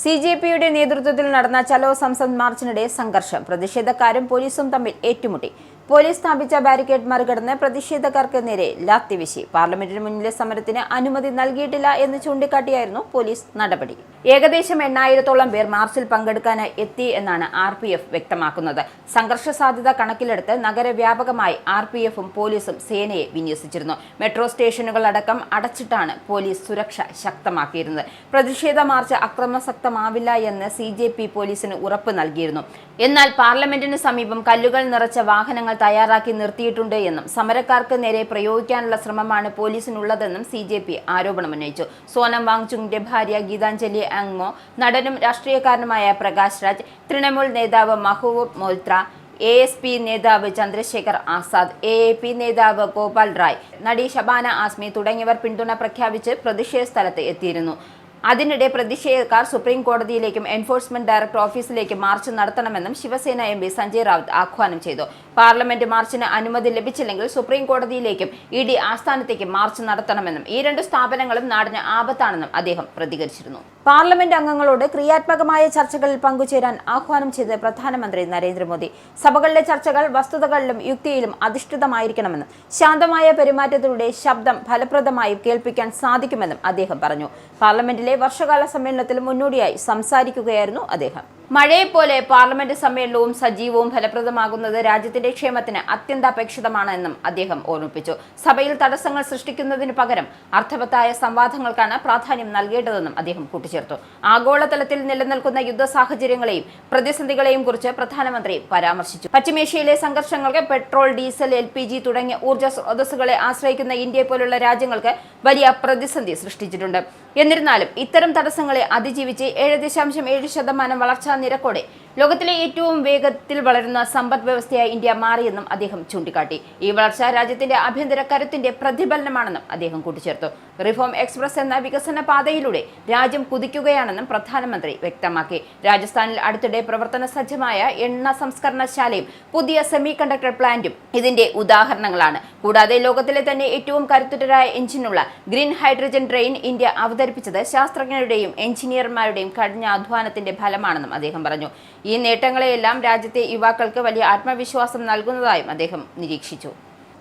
CJPയുടെ നേതൃത്വത്തിൽ നടന്ന ചലോ സംസദ് മാർച്ചിനിടെ സംഘർഷം. പ്രതിഷേധക്കാരും പോലീസും തമ്മിൽ ഏറ്റുമുട്ടി. പോലീസ് സ്ഥാപിച്ച ബാരിക്കേഡ് മറികടന്ന് പ്രതിഷേധക്കാർക്ക് നേരെ ലാത്തിവീശി. പാർലമെന്റിന് മുന്നിലെ സമരത്തിന് അനുമതി നൽകിയിട്ടില്ല എന്ന് ചൂണ്ടിക്കാട്ടിയായിരുന്നു പോലീസ് നടപടി. ഏകദേശം 8000-ഓളം പേർ മാർച്ചിൽ പങ്കെടുക്കാനായി എത്തി എന്നാണ് RPF വ്യക്തമാക്കുന്നത്. സംഘർഷ സാധ്യത കണക്കിലെടുത്ത് നഗരവ്യാപകമായി RPFും പോലീസും സേനയെ വിന്യസിച്ചിരുന്നു. മെട്രോ സ്റ്റേഷനുകൾ അടക്കം അടച്ചിട്ടാണ് പോലീസ് സുരക്ഷ ശക്തമാക്കിയിരുന്നത്. പ്രതിഷേധ മാർച്ച് അക്രമാസക്തമാവില്ല എന്ന് CJP പോലീസിന് ഉറപ്പ് നൽകിയിരുന്നു. എന്നാൽ പാർലമെന്റിന് സമീപം കല്ലുകൾ നിറച്ച വാഹനങ്ങൾ തയ്യാറാക്കി നിർത്തിയിട്ടുണ്ട് എന്നും സമരക്കാർക്ക് നേരെ പ്രയോഗിക്കാനുള്ള ശ്രമമാണ് പോലീസിനുള്ളതെന്നും CJP ആരോപണമുന്നയിച്ചു. സോനം വാങ്ചുങ്ങിന്റെ ഭാര്യ ഗീതാഞ്ജലി ആങ്മോ, നടനും രാഷ്ട്രീയക്കാരനുമായ പ്രകാശ് രാജ്, തൃണമൂൽ നേതാവ് മഹബൂബ് മൊയ്ത്ര, ASP നേതാവ് ചന്ദ്രശേഖർ ആസാദ്, AAP നേതാവ് ഗോപാൽ റായ്, നടി ഷബാന ആസ്മി തുടങ്ങിയവർ പിന്തുണ പ്രഖ്യാപിച്ച് പ്രതിഷേധ സ്ഥലത്ത് എത്തിയിരുന്നു. അതിനിടെ പ്രതിഷേധക്കാർ സുപ്രീം കോടതിയിലേക്കും എൻഫോഴ്സ്മെന്റ് ഡയറക്ടർ ഓഫീസിലേക്കും മാർച്ച് നടത്തണമെന്നും ശിവസേന MP സഞ്ജയ് റാവത്ത് ആഹ്വാനം ചെയ്തു. പാർലമെന്റ് മാർച്ചിന് അനുമതി ലഭിച്ചില്ലെങ്കിൽ സുപ്രീം കോടതിയിലേക്കും ED ആസ്ഥാനത്തേക്കും മാർച്ച് നടത്തണമെന്നും ഈ രണ്ട് സ്ഥാപനങ്ങളും നാടിന് ആപത്താണെന്നും അദ്ദേഹം പ്രതികരിച്ചിരുന്നു. പാർലമെന്റ് അംഗങ്ങളോട് ക്രിയാത്മകമായ ചർച്ചകളിൽ പങ്കുചേരാൻ ആഹ്വാനം ചെയ്ത് പ്രധാനമന്ത്രി നരേന്ദ്രമോദി. സഭകളിലെ ചർച്ചകൾ വസ്തുതകളിലും യുക്തിയിലും അധിഷ്ഠിതമായിരിക്കണമെന്നും ശാന്തമായ പെരുമാറ്റത്തിലൂടെ ശബ്ദം ഫലപ്രദമായി കേൾപ്പിക്കാൻ സാധിക്കുമെന്നും അദ്ദേഹം പറഞ്ഞു. പാർലമെന്റിലെ വർഷകാല സമ്മേളനത്തിൽ മുന്നോടിയായി സംസാരിക്കുകയായിരുന്നു അദ്ദേഹം. മഴയെപ്പോലെ പാർലമെന്റ് സമ്മേളനവും സജീവവും ഫലപ്രദമാകുന്നത് രാജ്യത്തിന്റെ ക്ഷേമത്തിന് അത്യന്താപേക്ഷിതമാണെന്നും അദ്ദേഹം ഓർമ്മിപ്പിച്ചു. സഭയിൽ തടസ്സങ്ങൾ സൃഷ്ടിക്കുന്നതിനു പകരം അർത്ഥവത്തായ സംവാദങ്ങൾക്കാണ് പ്രാധാന്യം നൽകേണ്ടതെന്നും അദ്ദേഹം കൂട്ടിച്ചേർത്തു. ആഗോളതലത്തിൽ നിലനിൽക്കുന്ന യുദ്ധ സാഹചര്യങ്ങളെയും പ്രതിസന്ധികളെയും കുറിച്ച് പ്രധാനമന്ത്രി പരാമർശിച്ചു. പശ്ചിമേഷ്യയിലെ സംഘർഷങ്ങൾക്ക് പെട്രോൾ, ഡീസൽ, LPG തുടങ്ങിയ ഊർജ്ജ സ്രോതസ്സുകളെ ആശ്രയിക്കുന്ന ഇന്ത്യയെ പോലുള്ള രാജ്യങ്ങൾക്ക് വലിയ പ്രതിസന്ധി സൃഷ്ടിച്ചിട്ടുണ്ട്. എന്നിരുന്നാലും ഇത്തരം തടസ്സങ്ങളെ അതിജീവിച്ച് 7.7% വളർച്ചാ നിരക്കോടെ ലോകത്തിലെ ഏറ്റവും വേഗത്തിൽ വളരുന്ന സമ്പദ് വ്യവസ്ഥയായി ഇന്ത്യ മാറിയെന്നും അദ്ദേഹം ചൂണ്ടിക്കാട്ടി. ഈ വളർച്ച രാജ്യത്തിന്റെ ആഭ്യന്തര കരുത്തിന്റെ പ്രതിഫലനമാണെന്നും അദ്ദേഹം കൂട്ടിച്ചേർത്തു. റിഫോം എക്സ്പ്രസ് എന്ന വികസന പാതയിലൂടെ രാജ്യം കുതിക്കുകയാണെന്നും പ്രധാനമന്ത്രി വ്യക്തമാക്കി. രാജസ്ഥാനിൽ അടുത്തിടെ പ്രവർത്തന സജ്ജമായ എണ്ണ സംസ്കരണശാലയും പുതിയ സെമി കണ്ടക്ടർ പ്ലാന്റും ഇതിന്റെ ഉദാഹരണങ്ങളാണ്. കൂടാതെ ലോകത്തിലെ തന്നെ ഏറ്റവും കരുത്തുറ്റരായ എഞ്ചിനുള്ള ഗ്രീൻ ഹൈഡ്രജൻ ട്രെയിൻ ഇന്ത്യ അവതരിപ്പിച്ചത് ശാസ്ത്രജ്ഞരുടെയും എഞ്ചിനീയർമാരുടെയും കഠിന അധ്വാനത്തിന്റെ ഫലമാണെന്നും അദ്ദേഹം പറഞ്ഞു. ഈ നേട്ടങ്ങളെയെല്ലാം രാജ്യത്തെ യുവാക്കൾക്ക് വലിയ ആത്മവിശ്വാസം നൽകുന്നതായും അദ്ദേഹം നിരീക്ഷിച്ചു.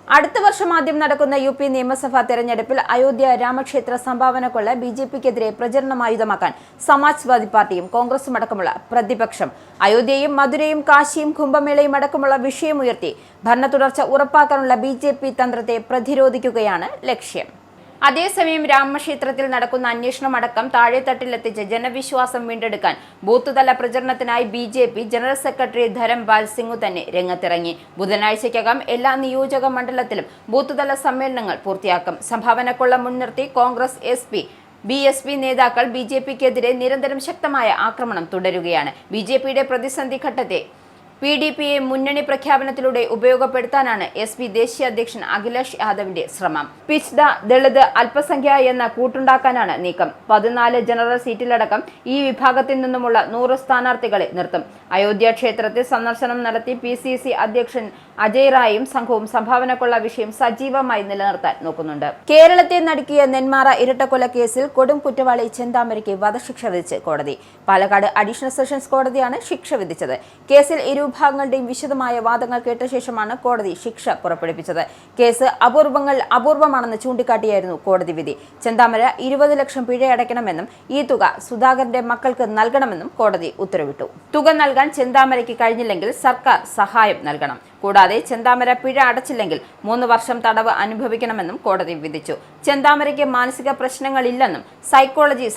അടുത്ത വർഷം ആദ്യം നടക്കുന്ന UP നിയമസഭാ തെരഞ്ഞെടുപ്പിൽ അയോധ്യ രാമക്ഷേത്ര സംഭാവന കൊള്ള BJPക്കെതിരെ പ്രചരണമായുധമാക്കാൻ സമാജ്വാദി പാർട്ടിയും കോൺഗ്രസും അടക്കമുള്ള പ്രതിപക്ഷം അയോധ്യയും മധുരയും കാശിയും കുംഭമേളയും അടക്കമുള്ള വിഷയമുയർത്തി ഭരണ തുടർച്ച ഉറപ്പാക്കാനുള്ള BJP തന്ത്രത്തെ പ്രതിരോധിക്കുകയാണ് ലക്ഷ്യം. അതേസമയം രാമക്ഷേത്രത്തിൽ നടക്കുന്ന അന്വേഷണം അടക്കം താഴെത്തട്ടിലെത്തിച്ച് ജനവിശ്വാസം വീണ്ടെടുക്കാൻ ബൂത്ത് തല പ്രചരണത്തിനായി BJP general secretary Dharampal Singh തന്നെ രംഗത്തിറങ്ങി. ബുധനാഴ്ചയ്ക്കകം എല്ലാ നിയോജക മണ്ഡലത്തിലും ബൂത്ത് തല സമ്മേളനങ്ങൾ പൂർത്തിയാക്കും. സംഭാവനക്കൊള്ള മുൻനിർത്തി കോൺഗ്രസ്, SP, BSP നേതാക്കൾ BJPക്കെതിരെ നിരന്തരം ശക്തമായ ആക്രമണം തുടരുകയാണ്. BJPയുടെ പ്രതിസന്ധി ഘട്ടത്തെ PDPയെ മുന്നണി പ്രഖ്യാപനത്തിലൂടെ ഉപയോഗപ്പെടുത്താനാണ് SP ദേശീയ അധ്യക്ഷൻ അഖിലേഷ് യാദവിന്റെ ശ്രമം. പിച്ച്ഡ, ദളിത്, അല്പസംഖ്യ എന്ന കൂട്ടുണ്ടാക്കാനാണ് നീക്കം. 14 ജനറൽ സീറ്റിലടക്കം ഈ വിഭാഗത്തിൽ നിന്നുമുള്ള 100 സ്ഥാനാർത്ഥികളെ നിർത്തും. അയോധ്യ ക്ഷേത്രത്തിൽ സന്ദർശനം നടത്തി PCC അധ്യക്ഷൻ അജയ് റായും സംഘവും സംഭാവനക്കുള്ള വിഷയം സജീവമായി നിലനിർത്താൻ നോക്കുന്നുണ്ട്. കേരളത്തെ നടുക്കിയ നെന്മാറ ഇരട്ടക്കൊല കേസിൽ കൊടും കുറ്റവാളി ചെന്താമരയ്ക്ക് വധശിക്ഷ വിധിച്ച് കോടതി. പാലക്കാട് അഡീഷണൽ സെഷൻസ് കോടതിയാണ് ശിക്ഷ വിധിച്ചത്. കേസിൽ ഇരുവിഭാഗങ്ങളുടെയും വിശദമായ വാദങ്ങൾ കേട്ട ശേഷമാണ് കോടതി ശിക്ഷ പുറപ്പെടുവിച്ചത്. കേസ് അപൂർവമാണെന്ന് ചൂണ്ടിക്കാട്ടിയായിരുന്നു കോടതി വിധി. ചെന്താമര 20 ലക്ഷം പിഴയടയ്ക്കണമെന്നും ഈ തുക സുധാകരന്റെ മക്കൾക്ക് നൽകണമെന്നും കോടതി ഉത്തരവിട്ടു. തുക നൽകാൻ ചെന്താമരയ്ക്ക് കഴിഞ്ഞില്ലെങ്കിൽ സർക്കാർ സഹായം നൽകണം. കൂടാതെ ചെന്താമര പിഴ അടച്ചില്ലെങ്കിൽ 3 വർഷം തടവ് അനുഭവിക്കണമെന്നും കോടതി വിധിച്ചു. ചെന്താമരയ്ക്ക് മാനസിക പ്രശ്നങ്ങളില്ലെന്നും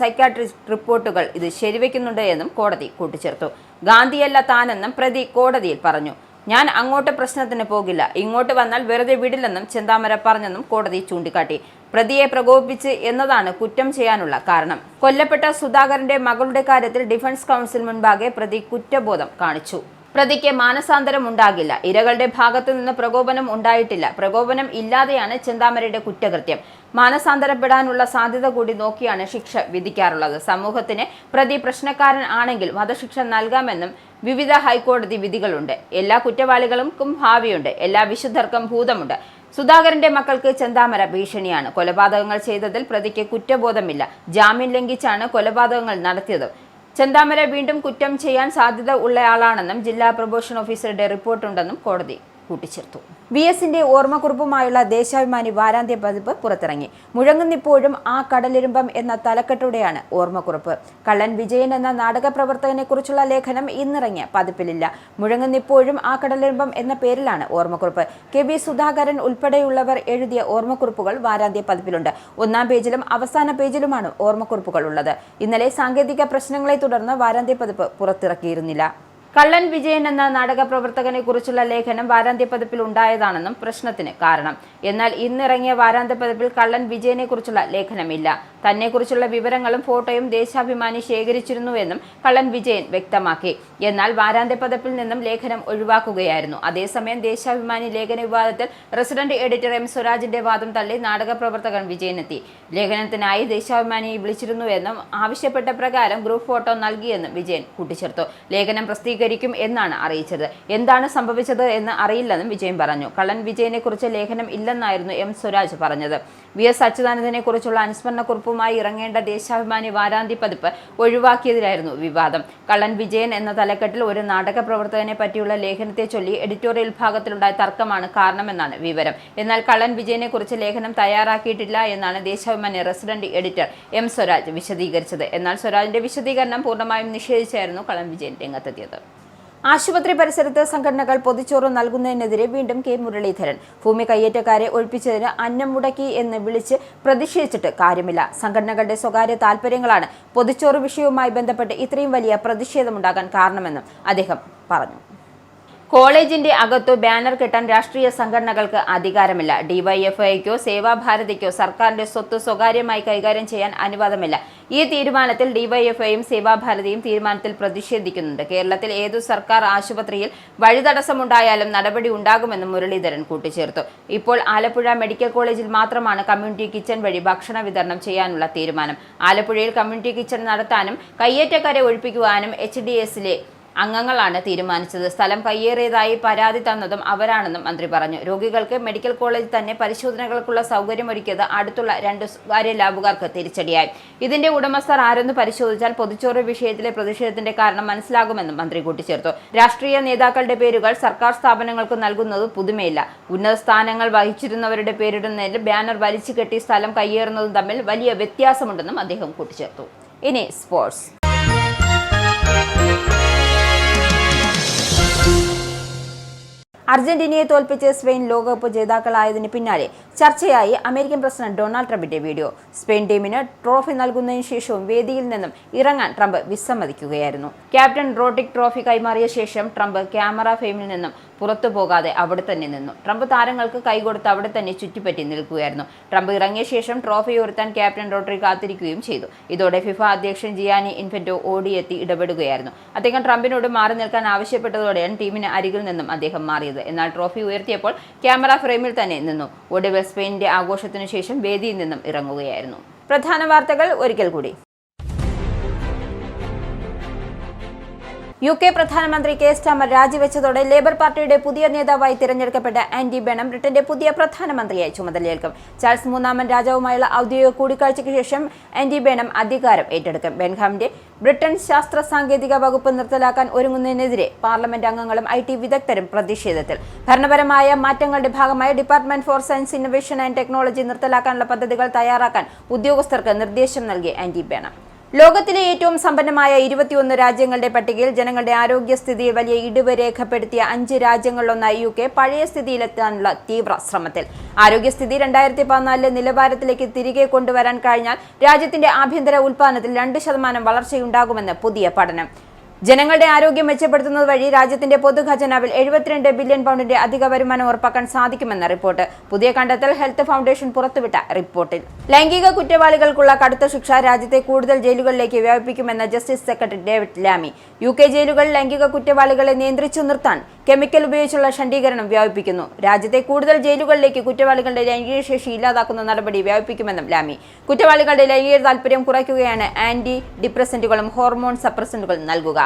സൈക്കാട്രിസ്റ്റ് റിപ്പോർട്ടുകൾ ഇത് ശരിവെക്കുന്നുണ്ട് എന്നും കോടതി കൂട്ടിച്ചേർത്തു. ഗാന്ധിയല്ല താനെന്നും പ്രതി കോടതിയിൽ പറഞ്ഞു. ഞാൻ അങ്ങോട്ട് പ്രശ്നത്തിന് പോകില്ല, ഇങ്ങോട്ട് വന്നാൽ വെറുതെ വിടില്ലെന്നും ചെന്താമര പറഞ്ഞെന്നും കോടതി ചൂണ്ടിക്കാട്ടി. പ്രതിയെ പ്രകോപിപ്പിച്ച് എന്നതാണ് കുറ്റം ചെയ്യാനുള്ള കാരണം. കൊല്ലപ്പെട്ട സുധാകരന്റെ മകളുടെ കാര്യത്തിൽ ഡിഫൻസ് കൗൺസിൽ മുൻപാകെ പ്രതി കുറ്റബോധം കാണിച്ചു. പ്രതിക്ക് മാനസാന്തരം ഉണ്ടാകില്ല. ഇരകളുടെ ഭാഗത്തു നിന്ന് പ്രകോപനം ഉണ്ടായിട്ടില്ല. പ്രകോപനം ഇല്ലാതെയാണ് ചെന്താമരയുടെ കുറ്റകൃത്യം. മാനസാന്തരപ്പെടാനുള്ള സാധ്യത കൂടി നോക്കിയാണ് ശിക്ഷ വിധിക്കാറുള്ളത്. സമൂഹത്തിന് പ്രതി പ്രശ്നക്കാരൻ ആണെങ്കിൽ വധശിക്ഷ നൽകാമെന്നും വിവിധ ഹൈക്കോടതി വിധികളുണ്ട്. എല്ലാ കുറ്റവാളികൾക്കും ഭാവിയുണ്ട്. എല്ലാ വിശുദ്ധർക്കും ഭൂതമുണ്ട്. സുധാകരന്റെ മക്കൾക്ക് ചെന്താമര ഭീഷണിയാണ്. കൊലപാതകങ്ങൾ ചെയ്തതിൽ പ്രതിക്ക് കുറ്റബോധമില്ല. ജാമ്യം ലംഘിച്ചാണ് കൊലപാതകങ്ങൾ നടത്തിയത്. ചെന്താമര വീണ്ടും കുറ്റം ചെയ്യാൻ സാധ്യത ഉള്ളയാളാണെന്നും ജില്ലാ പ്രൊബേഷൻ ഓഫീസറുടെ റിപ്പോർട്ടുണ്ടെന്നും കോടതി കൂട്ടിച്ചേർത്തു. VS-ന്റെ ഓർമ്മക്കുറിപ്പുമായുള്ള ദേശാഭിമാനി വാരാന്ത്യ പതിപ്പ് പുറത്തിറങ്ങി. മുഴങ്ങുന്നിപ്പോഴും ആ കടലിരുമ്പം എന്ന തലക്കെട്ടോടെയാണ് ഓർമ്മക്കുറിപ്പ്. കള്ളൻ വിജയൻ എന്ന നാടക പ്രവർത്തകനെ കുറിച്ചുള്ള ലേഖനം ഇന്നിറങ്ങിയ പതിപ്പിലില്ല. മുഴങ്ങുന്നിപ്പോഴും ആ കടലിരുമ്പം എന്ന പേരിലാണ് ഓർമ്മക്കുറിപ്പ്. KV സുധാകരൻ ഉൾപ്പെടെയുള്ളവർ എഴുതിയ ഓർമ്മക്കുറിപ്പുകൾ വാരാന്ത്യ പതിപ്പിലുണ്ട്. 1-ാം പേജിലും അവസാന പേജിലുമാണ് ഓർമ്മക്കുറിപ്പുകൾ ഉള്ളത്. ഇന്നലെ സാങ്കേതിക പ്രശ്നങ്ങളെ തുടർന്ന് വാരാന്ത്യ പതിപ്പ് പുറത്തിറക്കിയിരുന്നില്ല. കള്ളൻ വിജയൻ എന്ന നാടക പ്രവർത്തകനെ കുറിച്ചുള്ള ലേഖനം വാരാന്ത്യ പതിപ്പിൽ ഉണ്ടായതാണെന്നും പ്രശ്നത്തിന് കാരണം. എന്നാൽ ഇന്നിറങ്ങിയ വാരാന്ത്യ പതിപ്പിൽ കള്ളൻ വിജയനെ കുറിച്ചുള്ള ലേഖനമില്ല. തന്നെക്കുറിച്ചുള്ള വിവരങ്ങളും ഫോട്ടോയും ദേശാഭിമാനി ശേഖരിച്ചിരുന്നുവെന്നും കള്ളൻ വിജയൻ വ്യക്തമാക്കി. എന്നാൽ വാരാന്ത്യ പതിപ്പിൽ നിന്നും ലേഖനം ഒഴിവാക്കുകയായിരുന്നു. അതേസമയം ദേശാഭിമാനി ലേഖന വിവാദത്തിൽ റെസിഡന്റ് എഡിറ്റർ M. സ്വരാജിന്റെ വാദം തള്ളി നാടക പ്രവർത്തകൻ വിജയനെത്തി. ലേഖനത്തിനായി ദേശാഭിമാനിയെ വിളിച്ചിരുന്നുവെന്നും ആവശ്യപ്പെട്ട പ്രകാരം ഗ്രൂപ്പ് ഫോട്ടോ നൽകിയെന്നും വിജയൻ കൂട്ടിച്ചേർത്തു. ലേഖനം പ്രസിദ്ധീകരിക്കും എന്നാണ് അറിയിച്ചത്. എന്താണ് സംഭവിച്ചത് എന്ന് അറിയില്ലെന്നും വിജയൻ പറഞ്ഞു. കള്ളൻ വിജയനെ കുറിച്ച് ലേഖനം ഇല്ലെന്നായിരുന്നു M. സ്വരാജ് പറഞ്ഞത്. VS അച്യുതാനന്ദനെ കുറിച്ചുള്ള അനുസ്മരണക്കുറിപ്പുമായി ഇറങ്ങേണ്ട ദേശാഭിമാനി വാരാന്ത്യ പതിപ്പ് ഒഴിവാക്കിയതിലായിരുന്നു വിവാദം. കള്ളൻ വിജയൻ എന്ന തലക്കെട്ടിൽ ഒരു നാടക പ്രവർത്തകനെ പറ്റിയുള്ള ലേഖനത്തെ ചൊല്ലി എഡിറ്റോറിയൽ വിഭാഗത്തിലുണ്ടായ തർക്കമാണ് കാരണമെന്നാണ് വിവരം. എന്നാൽ കള്ളൻ വിജയനെ കുറിച്ച് ലേഖനം തയ്യാറാക്കിയിട്ടില്ല എന്നാണ് Deshabhimani resident editor M. Swaraj വിശദീകരിച്ചത്. എന്നാൽ സ്വരാജിന്റെ വിശദീകരണം പൂർണ്ണമായും നിഷേധിച്ചായിരുന്നു കള്ളൻ വിജയൻ രംഗത്തെത്തിയത്. ആശുപത്രി പരിസരത്ത് സംഘടനകൾ പൊതിച്ചോറ് നൽകുന്നതിനെതിരെ വീണ്ടും K. മുരളീധരൻ. ഭൂമി കയ്യേറ്റക്കാരെ ഒഴിപ്പിച്ചതിന് അന്നം മുടക്കി എന്ന് വിളിച്ച് പ്രതിഷേധിച്ചിട്ട് കാര്യമില്ല. സംഘടനകളുടെ സ്വകാര്യ താൽപര്യങ്ങളാണ് പൊതിച്ചോറ് വിഷയവുമായി ബന്ധപ്പെട്ട് ഇത്രയും വലിയ പ്രതിഷേധമുണ്ടാകാൻ കാരണമെന്നും അദ്ദേഹം പറഞ്ഞു. കോളേജിന്റെ അകത്തു ബാനർ കെട്ടാൻ രാഷ്ട്രീയ സംഘടനകൾക്ക് അധികാരമില്ല. DYFIക്കോ സേവാഭാരതിക്കോ സർക്കാരിന്റെ സ്വത്ത് സ്വകാര്യമായി കൈകാര്യം ചെയ്യാൻ അനുവാദമില്ല. ഈ തീരുമാനത്തിൽ DYFIയും സേവാഭാരതിയും തീരുമാനത്തിൽ പ്രതിഷേധിക്കുന്നുണ്ട്. കേരളത്തിൽ ഏതു സർക്കാർ ആശുപത്രിയിൽ വഴിതടസ്സമുണ്ടായാലും നടപടി ഉണ്ടാകുമെന്നും മുരളീധരൻ കൂട്ടിച്ചേർത്തു. ഇപ്പോൾ ആലപ്പുഴ മെഡിക്കൽ കോളേജിൽ മാത്രമാണ് കമ്മ്യൂണിറ്റി കിച്ചൺ വഴി ഭക്ഷണ വിതരണം ചെയ്യാനുള്ള തീരുമാനം. ആലപ്പുഴയിൽ കമ്മ്യൂണിറ്റി കിച്ചൺ നടത്താനും കയ്യേറ്റക്കാരെ ഒഴിപ്പിക്കുവാനും HDSലെ അംഗങ്ങളാണ് തീരുമാനിച്ചത്. സ്ഥലം കയ്യേറിയതായി പരാതി തന്നതും അവരാണെന്നും മന്ത്രി പറഞ്ഞു. രോഗികൾക്ക് മെഡിക്കൽ കോളേജ് തന്നെ പരിശോധനകൾക്കുള്ള സൗകര്യമൊരുക്കിയത് അടുത്തുള്ള 2 സ്വകാര്യ ലാബുകാർക്ക് തിരിച്ചടിയായി. ഇതിന്റെ ഉടമസ്ഥർ ആരെന്ന് പരിശോധിച്ചാൽ പൊതിച്ചോറ് വിഷയത്തിലെ പ്രതിഷേധത്തിന്റെ കാരണം മനസ്സിലാകുമെന്നും മന്ത്രി കൂട്ടിച്ചേർത്തു. രാഷ്ട്രീയ നേതാക്കളുടെ പേരുകൾ സർക്കാർ സ്ഥാപനങ്ങൾക്ക് നൽകുന്നത് പുതുമയില്ല. ഉന്നത സ്ഥാനങ്ങൾ വഹിച്ചിരുന്നവരുടെ പേരിടുന്നതിൽ ബാനർ വലിച്ചു കെട്ടി സ്ഥലം കയ്യേറുന്നതും തമ്മിൽ വലിയ വ്യത്യാസമുണ്ടെന്നും അദ്ദേഹം കൂട്ടിച്ചേർത്തു. ഇനി സ്പോർട്സ്. അർജന്റീനയെ തോൽപ്പിച്ച് സ്പെയിൻ ലോകകപ്പ് ജേതാക്കളായതിന് പിന്നാലെ ചർച്ചയായി അമേരിക്കൻ പ്രസിഡന്റ് ഡൊണാൾഡ് ട്രംപിന്റെ വീഡിയോ. സ്പെയിൻ ടീമിന് ട്രോഫി നൽകുന്നതിന് ശേഷവും വേദിയിൽ നിന്നും ഇറങ്ങാൻ ട്രംപ് വിസമ്മതിക്കുകയായിരുന്നു. ക്യാപ്റ്റൻ റോഡ്രിക് ട്രോഫി കൈമാറിയ ശേഷം ട്രംപ് ക്യാമറ ഫ്രെയിമിൽ നിന്നും പുറത്തു പോകാതെ അവിടെ തന്നെ നിന്നു. ട്രംപ് താരങ്ങൾക്ക് കൈകൊടുത്ത് അവിടെ തന്നെ ചുറ്റിപ്പറ്റി നിൽക്കുകയായിരുന്നു. ട്രംപ് ഇറങ്ങിയ ശേഷം ട്രോഫി ഉയർത്താൻ ക്യാപ്റ്റൻ റോഡ്രിക് കാത്തിരിക്കുകയും ചെയ്തു. ഇതോടെ ഫിഫ അധ്യക്ഷൻ ജിയാനി ഇൻഫന്റോ ഓടിയെത്തി ഇടപെടുകയായിരുന്നു. അദ്ദേഹം ട്രംപിനോട് മാറി നിൽക്കാൻ ആവശ്യപ്പെട്ടതോടെയാണ് ടീമിന് അരികിൽ നിന്നും അദ്ദേഹം മാറിയത്. എന്നാൽ ട്രോഫി ഉയർത്തിയപ്പോൾ ക്യാമറ ഫ്രെയിമിൽ തന്നെ നിന്നു. ഒടുവിൽ സ്പെയിനിന്റെ ആഘോഷത്തിനു ശേഷം വേദിയിൽ നിന്നും ഇറങ്ങുകയായിരുന്നു. പ്രധാന വാർത്തകൾ ഒരിക്കൽ കൂടി. UK പ്രധാനമന്ത്രി കെയർ സ്റ്റാർമർ രാജിവെച്ചതോടെ ലേബർ പാർട്ടിയുടെ പുതിയ നേതാവായി തിരഞ്ഞെടുക്കപ്പെട്ട ആൻഡി ബെനം ബ്രിട്ടന്റെ പുതിയ പ്രധാനമന്ത്രിയായി ചുമതലയേൽക്കും. ചാൾസ് മൂന്നാമൻ രാജാവുമായുള്ള ഔദ്യോഗിക കൂടിക്കാഴ്ചയ്ക്ക് ശേഷം ആൻഡി ബെനം അധികാരം ഏറ്റെടുക്കും. ബെൻഹാമിന്റെ ബ്രിട്ടൻ ശാസ്ത്ര സാങ്കേതിക വകുപ്പ് നിർത്തലാക്കാൻ ഒരുങ്ങുന്നതിനെതിരെ പാർലമെന്റ് അംഗങ്ങളും IT വിദഗ്ധരും പ്രതിഷേധത്തിൽ. ഭരണപരമായ മാറ്റങ്ങളുടെ ഭാഗമായി department for science, innovation and technology നിർത്തലാക്കാനുള്ള പദ്ധതികൾ തയ്യാറാക്കാൻ ഉദ്യോഗസ്ഥർക്ക് നിർദ്ദേശം നൽകി ആൻഡി ബെനം. ലോകത്തിലെ ഏറ്റവും സമ്പന്നമായ 21 രാജ്യങ്ങളുടെ പട്ടികയിൽ ജനങ്ങളുടെ ആരോഗ്യസ്ഥിതിയിൽ വലിയ ഇടിവ് രേഖപ്പെടുത്തിയ 5 രാജ്യങ്ങളിലൊന്നായി UK പഴയ സ്ഥിതിയിലെത്താനുള്ള തീവ്ര ശ്രമത്തിൽ. ആരോഗ്യസ്ഥിതി 2014 നിലവാരത്തിലേക്ക് തിരികെ കൊണ്ടുവരാൻ കഴിഞ്ഞാൽ രാജ്യത്തിന്റെ ആഭ്യന്തര ഉൽപ്പാദനത്തിൽ 2% വളർച്ചയുണ്ടാകുമെന്ന് പുതിയ പഠനം. ജനങ്ങളുടെ ആരോഗ്യം മെച്ചപ്പെടുത്തുന്നത് വഴി രാജ്യത്തിന്റെ പൊതുഖജനാവിൽ 72 ബില്യൺ പൗണ്ടിന്റെ അധിക വരുമാനം ഉറപ്പാക്കാൻ സാധിക്കുമെന്ന റിപ്പോർട്ട്. പുതിയ കണ്ടെത്തൽ ഹെൽത്ത് ഫൗണ്ടേഷൻ പുറത്തുവിട്ട റിപ്പോർട്ടിൽ. ലൈംഗിക കുറ്റവാളികൾക്കുള്ള കടുത്ത ശിക്ഷ രാജ്യത്തെ കൂടുതൽ ജയിലുകളിലേക്ക് വ്യാപിപ്പിക്കുമെന്ന justice secretary David Lammy. UK ജയിലുകൾ ലൈംഗിക കുറ്റവാളികളെ നിയന്ത്രിച്ചു നിർത്താൻ കെമിക്കൽ ഉപയോഗിച്ചുള്ള ഷണ്ഡീകരണം വ്യാപിപ്പിക്കുന്നു. രാജ്യത്തെ കൂടുതൽ ജയിലുകളിലേക്ക് കുറ്റവാളികളുടെ ലൈംഗിക ശേഷി ഇല്ലാതാക്കുന്ന നടപടി വ്യാപിപ്പിക്കുമെന്നും ലാമി. കുറ്റവാളികളുടെ ലൈംഗിക താൽപര്യം കുറയ്ക്കുകയാണ് ആന്റി ഡിപ്രസന്റുകളും ഹോർമോൺ സപ്രസന്റുകളും നൽകുക.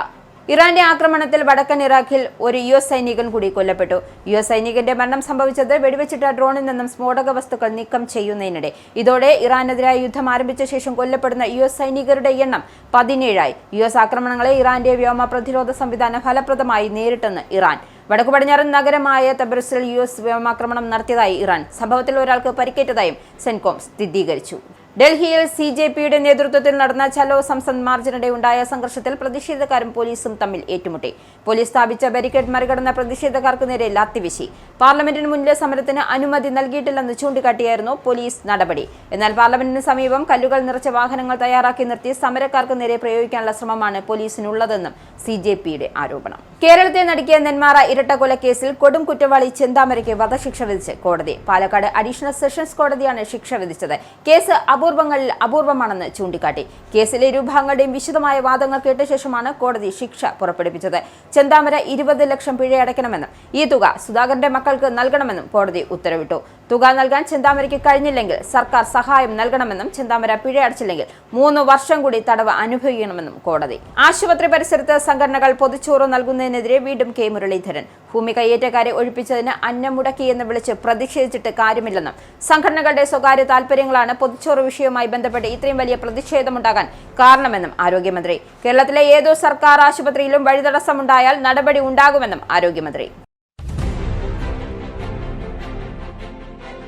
ഇറാന്റെ ആക്രമണത്തിൽ വടക്കൻ ഇറാഖിൽ ഒരു US സൈനികൻ കൂടി കൊല്ലപ്പെട്ടു. US സൈനികന്റെ മരണം സംഭവിച്ചത് വെടിവെച്ചിട്ട ഡ്രോണിൽ നിന്നും സ്ഫോടക വസ്തുക്കൾ നീക്കം ചെയ്യുന്നതിനിടെ. ഇതോടെ ഇറാനെതിരായ യുദ്ധം ആരംഭിച്ച ശേഷം കൊല്ലപ്പെടുന്ന US സൈനികരുടെ എണ്ണം 17ആയി. US ആക്രമണങ്ങളെ ഇറാന്റെ വ്യോമ പ്രതിരോധ സംവിധാനം ഫലപ്രദമായി നേരിട്ടെന്ന് ഇറാൻ. വടക്കു പടിഞ്ഞാറൻ നഗരമായ തബ്രിസിൽ US വ്യോമാക്രമണം നടത്തിയതായി ഇറാൻ. സംഭവത്തിൽ ഒരാൾക്ക് പരിക്കേറ്റതായും സെൻകോം സ്ഥിരീകരിച്ചു. ഡൽഹിയിൽ CJPയുടെ നേതൃത്വത്തിൽ നടന്ന ചലോ സംസദ് മാർച്ചിനിടെ ഉണ്ടായ സംഘർഷത്തിൽ പ്രതിഷേധക്കാരും പോലീസും തമ്മിൽ ഏറ്റുമുട്ടി. പോലീസ് സ്ഥാപിച്ച ബാരിക്കേഡ് മറികടന്ന പ്രതിഷേധക്കാർക്ക് നേരെ ലാത്തിവീശി. പാർലമെന്റിന് മുന്നിലെ സമരത്തിന് അനുമതി നൽകിയിട്ടില്ലെന്ന് ചൂണ്ടിക്കാട്ടിയായിരുന്നു പോലീസ് നടപടി. എന്നാൽ പാർലമെന്റിന് സമീപം കല്ലുകൾ നിറച്ച വാഹനങ്ങൾ തയ്യാറാക്കി നിർത്തി സമരക്കാർക്ക് നേരെ പ്രയോഗിക്കാനുള്ള ശ്രമമാണ് പോലീസിനുള്ളതെന്നും CJPയുടെ ആരോപണം. കേരളത്തെ നടുക്കിയ നെന്മാറ ഇരട്ടക്കൊലക്കേസിൽ കൊടും കുറ്റവാളി ചെന്താമരയ്ക്ക് വധശിക്ഷ വിധിച്ച് കോടതി. പാലക്കാട് അഡീഷണൽ സെഷൻസ് കോടതിയാണ് ശിക്ഷ വിധിച്ചത്. കേസ് അപൂർവങ്ങളിൽ അപൂർവമാണെന്ന് ചൂണ്ടിക്കാട്ടി. കേസിലെ ഇരുഭാഗങ്ങളുടെയും വിശദമായ വാദങ്ങൾ കേട്ട ശേഷമാണ് കോടതി ശിക്ഷ പുറപ്പെടുവിച്ചത്. ചെന്താമര 20 ലക്ഷം പിഴയടയ്ക്കണമെന്നും ഈ തുക സുധാകരന്റെ മക്കൾക്ക് നൽകണമെന്നും കോടതി ഉത്തരവിട്ടു. തുക നൽകാൻ ചെന്താമരയ്ക്ക് കഴിഞ്ഞില്ലെങ്കിൽ സർക്കാർ സഹായം നൽകണമെന്നും ചെന്താമര പിഴയടച്ചില്ലെങ്കിൽ 3 വർഷം കൂടി തടവ് അനുഭവിക്കണമെന്നും കോടതി. ആശുപത്രി പരിസരത്ത് സംഘടനകൾ പൊതിച്ചോറ് നൽകുന്നതിനെതിരെ വീണ്ടും K മുരളീധരൻ. ഭൂമി കയ്യേറ്റക്കാരെ ഒഴിപ്പിച്ചതിന് അന്നം മുടക്കിയെന്ന് വിളിച്ച് പ്രതിഷേധിച്ചിട്ട് കാര്യമില്ലെന്നും സംഘടനകളുടെ സ്വകാര്യ താൽപര്യങ്ങളാണ് പൊതിച്ചോറ് വിഷയവുമായി ബന്ധപ്പെട്ട് ഇത്രയും വലിയ പ്രതിഷേധമുണ്ടാകാൻ കാരണമെന്നും ആരോഗ്യമന്ത്രി. കേരളത്തിലെ ഏതോ സർക്കാർ ആശുപത്രിയിലും വഴിതടസ്സമുണ്ടായാൽ നടപടി ഉണ്ടാകുമെന്നും ആരോഗ്യമന്ത്രി.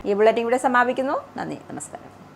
ഈ ബുള്ളറ്റിൻ ഇവിടെ സമാപിക്കുന്നു. നന്ദി, നമസ്കാരം.